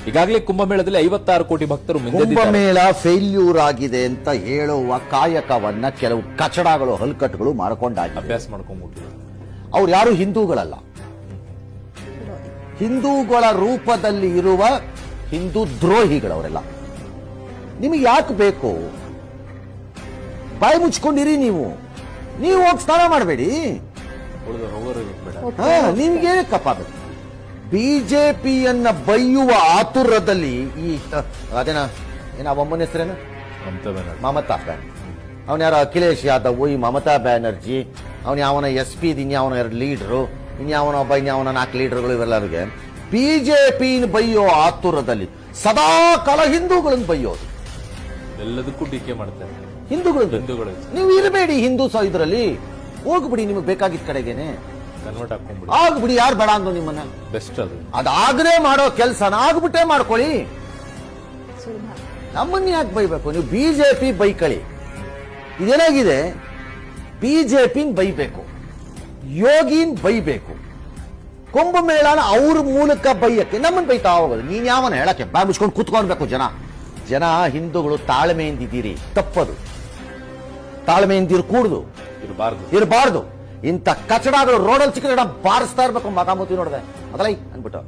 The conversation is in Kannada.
ಈಗಾಗಲೇ ಕುಂಭಮೇಳದಲ್ಲಿ 56 ಕೋಟಿ ಭಕ್ತರು ಮಿಂದೆದ್ದಿದ್ದಾರೆ. ಕುಂಭಮೇಳ ಫೇಲ್ಯೂರ್ ಆಗಿದೆ ಅಂತ ಹೇಳುವ ಕಾಯಕವನ್ನ ಕೆಲವು ಕಚಡಗಳು ಹಲ್ಕಟ್ಟುಗಳು ಮಾಡ್ಕೊಂಡಾಗ ಅಭ್ಯಾಸ ಮಾಡ್ಕೊಂಡ್ಬಿಟ್ಟು ಅವ್ರು ಯಾರು ಹಿಂದೂಗಳಲ್ಲ, ಹಿಂದೂಗಳ ರೂಪದಲ್ಲಿ ಇರುವ ಹಿಂದೂ ದ್ರೋಹಿಗಳವರೆಲ್ಲ. ನಿಮಗೆ ಯಾಕೆ ಬೇಕು? ಬಾಯಿ ಮುಚ್ಕೊಂಡಿರಿ. ನೀವು ಹೋಗಿ ಸ್ನಾನ ಮಾಡಬೇಡಿ. ನಿಮ್ಗೆ ಕಪ್ಪಾಗಬೇಕು. ಬಿಜೆಪಿಯನ್ನ ಬೈಯುವ ಆತುರದಲ್ಲಿ ಈ ಅದೇನ ಒಮ್ಮನ ಹೆಸರೇನು ಮಮತಾ ಬ್ಯಾನರ್ಜಿ, ಅವನ ಯಾರೋ ಅಖಿಲೇಶ್ ಯಾದವ್, ಈ ಮಮತಾ ಬ್ಯಾನರ್ಜಿ, ಅವನ ಯಾವನ SP, ಇನ್ಯಾವನ 2 ಲೀಡರು, ಇನ್ಯಾವನ 4 ಲೀಡರ್ಗಳು, ಇವೆಲ್ಲರಿಗೆ ಬಿಜೆಪಿ ಬೈಯೋ ಆತುರದಲ್ಲಿ ಸದಾ ಕಾಲ ಹಿಂದೂಗಳನ್ನು ಬೈಯೋದು. ಎಲ್ಲದಕ್ಕೂ ಟೀಕೆ ಮಾಡ್ತಾರೆ ಹಿಂದೂಗಳು. ನೀವು ಇರಬೇಡಿ ಹಿಂದೂ ಇದರಲ್ಲಿ, ಹೋಗ್ಬಿಡಿ ನಿಮಗೆ ಬೇಕಾಗಿದ್ದ ಕಡೆಗೇನೆ ಕನ್ವರ್ಟ್ ಹಾಕೊಂಡ್ಬಿಡಿ. ಆಗ್ಬಿಡಿ. ಯಾರು ಬೇಡ ಅಂದ್ರು ನಿಮ್ಮನ್ನ? ಬೆಸ್ಟ್ ಅದಾಗದೆ ಮಾಡೋ ಕೆಲಸನ ಆಗ್ಬಿಟ್ಟೆ ಮಾಡ್ಕೊಳ್ಳಿ. ನಮ್ಮನ್ನ ಯಾಕೆ ಬೈಬೇಕು? ನೀವು ಬಿಜೆಪಿ ಬೈಕಳಿ. ಇದೇನಾಗಿದೆ, ಬಿಜೆಪಿನ್ ಬೈಬೇಕು, ಯೋಗಿನ್ ಬೈಬೇಕು, ಕುಂಭಮೇಳನ ಅವ್ರ ಮೂಲಕ ಬೈಯಕ್ಕೆ ನಮ್ಮನ್ನ ಬೈತಾ ಹೋಗೋದು. ನೀನ್ ಯಾವನ ಹೇಳಕ್ಕೆ ಬಾಯ್ ಮುಚ್ಕೊಂಡು ಕೂತ್ಕೊಳ್ಬೇಕು. ಜನ ಹಿಂದೂಗಳು ತಾಳ್ಮೆಯಿಂದಿದ್ದೀರಿ, ತಪ್ಪದು. ತಾಳ್ಮೆಯಿಂದಿರು ಕೂಡುದು ಇರಬಾರ್ದು. ಇಂಥ ಕಚಡಗಳು ರೋಡಲ್ಲಿ ಸಿಕ್ಕರೆ ಬಾರಿಸ್ತಾ ಇರ್ಬೇಕು. ಮಗಾಮತಿ ನೋಡಿದೆ ಅದಲ್ಲ ಅಂದ್ಬಿಟ್ಟು